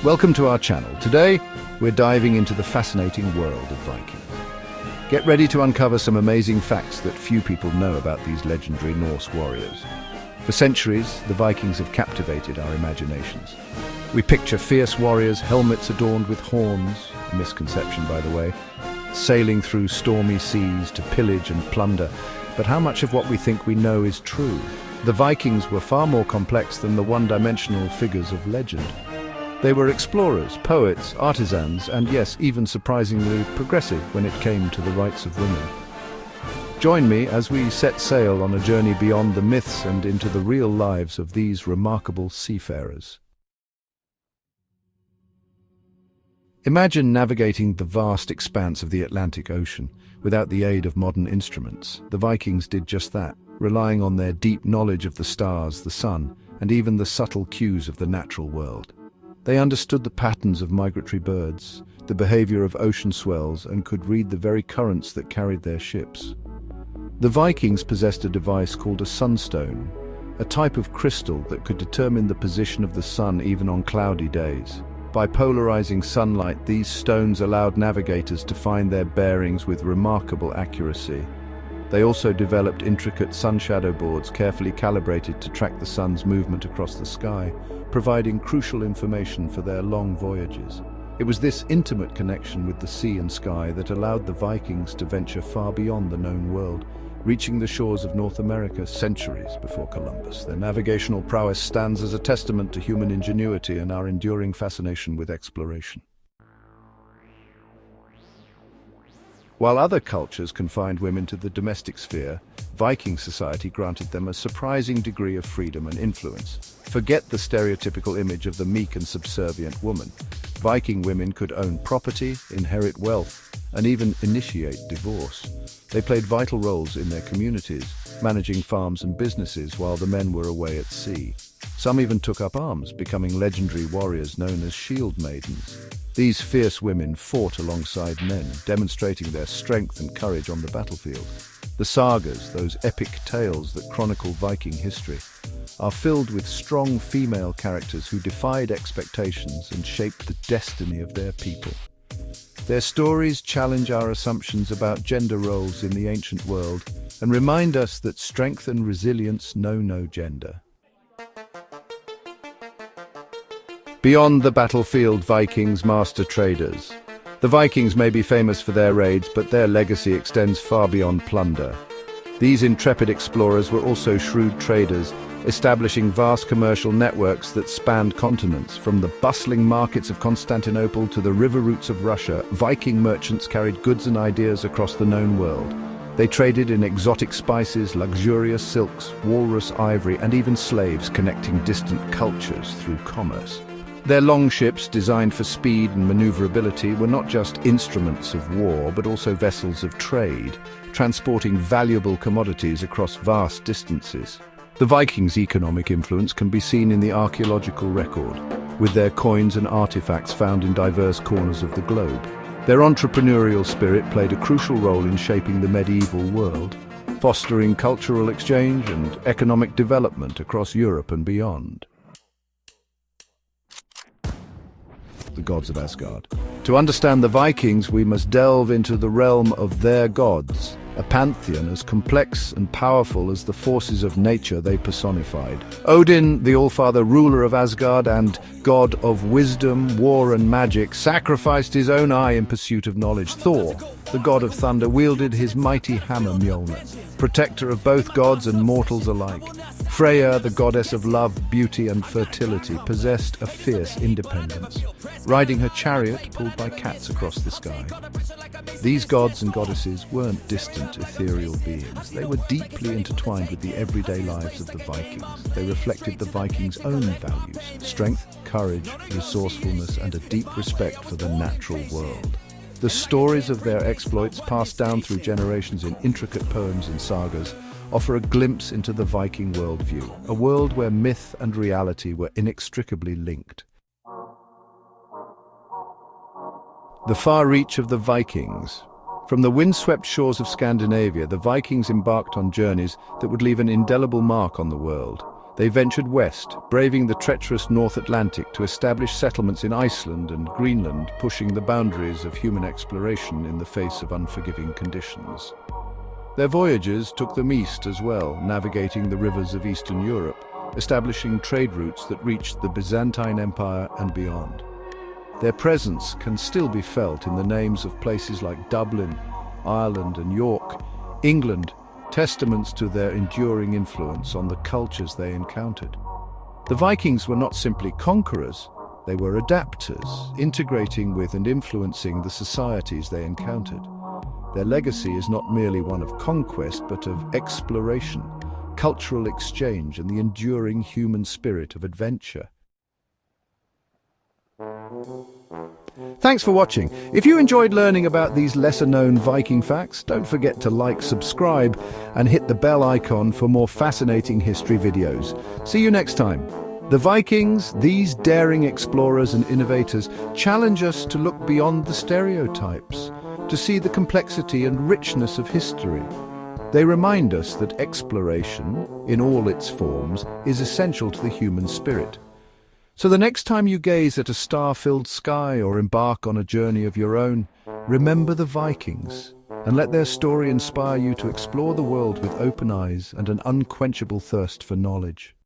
Welcome to our channel. Today, we're diving into the fascinating world of Vikings. Get ready to uncover some amazing facts that few people know about these legendary Norse warriors. For centuries, the Vikings have captivated our imaginations. We picture fierce warriors, helmets adorned with horns, a misconception by the way, sailing through stormy seas to pillage and plunder. But how much of what we think we know is true? The Vikings were far more complex than the one-dimensional figures of legend. They were explorers, poets, artisans, and yes, even surprisingly progressive when it came to the rights of women. Join me as we set sail on a journey beyond the myths and into the real lives of these remarkable seafarers. Imagine navigating the vast expanse of the Atlantic Ocean without the aid of modern instruments. The Vikings did just that, relying on their deep knowledge of the stars, the sun, and even the subtle cues of the natural world. They understood the patterns of migratory birds, the behavior of ocean swells, and could read the very currents that carried their ships. The Vikings possessed a device called a sunstone, a type of crystal that could determine the position of the sun even on cloudy days. By polarizing sunlight, these stones allowed navigators to find their bearings with remarkable accuracy. They also developed intricate sun shadow boards carefully calibrated to track the sun's movement across the sky, providing crucial information for their long voyages. It was this intimate connection with the sea and sky that allowed the Vikings to venture far beyond the known world, reaching the shores of North America centuries before Columbus. Their navigational prowess stands as a testament to human ingenuity and our enduring fascination with exploration. While other cultures confined women to the domestic sphere, Viking society granted them a surprising degree of freedom and influence. Forget the stereotypical image of the meek and subservient woman. Viking women could own property, inherit wealth, and even initiate divorce. They played vital roles in their communities, managing farms and businesses while the men were away at sea. Some even took up arms, becoming legendary warriors known as shield maidens. These fierce women fought alongside men, demonstrating their strength and courage on the battlefield. The sagas, those epic tales that chronicle Viking history, are filled with strong female characters who defied expectations and shaped the destiny of their people. Their stories challenge our assumptions about gender roles in the ancient world and remind us that strength and resilience know no gender. Beyond the battlefield, Vikings master traders. The Vikings may be famous for their raids, but their legacy extends far beyond plunder. These intrepid explorers were also shrewd traders, establishing vast commercial networks that spanned continents. From the bustling markets of Constantinople to the river routes of Russia, Viking merchants carried goods and ideas across the known world. They traded in exotic spices, luxurious silks, walrus ivory, and even slaves, connecting distant cultures through commerce. Their longships, designed for speed and maneuverability, were not just instruments of war, but also vessels of trade, transporting valuable commodities across vast distances. The Vikings' economic influence can be seen in the archaeological record, with their coins and artifacts found in diverse corners of the globe. Their entrepreneurial spirit played a crucial role in shaping the medieval world, fostering cultural exchange and economic development across Europe and beyond. The Gods of Asgard. To understand the Vikings, we must delve into the realm of their gods, a pantheon as complex and powerful as the forces of nature they personified. Odin, the All-Father ruler of Asgard and god of wisdom, war and magic, sacrificed his own eye in pursuit of knowledge. Thor, the god of thunder, wielded his mighty hammer Mjolnir, protector of both gods and mortals alike. Freya, the goddess of love, beauty and fertility, possessed a fierce independence, riding her chariot pulled by cats across the sky. These gods and goddesses weren't distant, ethereal beings. They were deeply intertwined with the everyday lives of the Vikings. They reflected the Vikings' own values: strength, courage, resourcefulness, and a deep respect for the natural world. The stories of their exploits, passed down through generations in intricate poems and sagas, offer a glimpse into the Viking worldview, a world where myth and reality were inextricably linked. The far reach of the Vikings. From the windswept shores of Scandinavia, the Vikings embarked on journeys that would leave an indelible mark on the world. They ventured west, braving the treacherous North Atlantic to establish settlements in Iceland and Greenland, pushing the boundaries of human exploration in the face of unforgiving conditions. Their voyages took them east as well, navigating the rivers of Eastern Europe, establishing trade routes that reached the Byzantine Empire and beyond. Their presence can still be felt in the names of places like Dublin, Ireland and York, England, testaments to their enduring influence on the cultures they encountered. The Vikings were not simply conquerors, they were adapters, integrating with and influencing the societies they encountered. Their legacy is not merely one of conquest, but of exploration, cultural exchange, and the enduring human spirit of adventure. Thanks for watching. If you enjoyed learning about these lesser-known Viking facts, don't forget to like, subscribe, and hit the bell icon for more fascinating history videos. See you next time. The Vikings, these daring explorers and innovators, challenge us to look beyond the stereotypes, to see the complexity and richness of history. They remind us that exploration, in all its forms, is essential to the human spirit. So the next time you gaze at a star-filled sky or embark on a journey of your own, remember the Vikings and let their story inspire you to explore the world with open eyes and an unquenchable thirst for knowledge.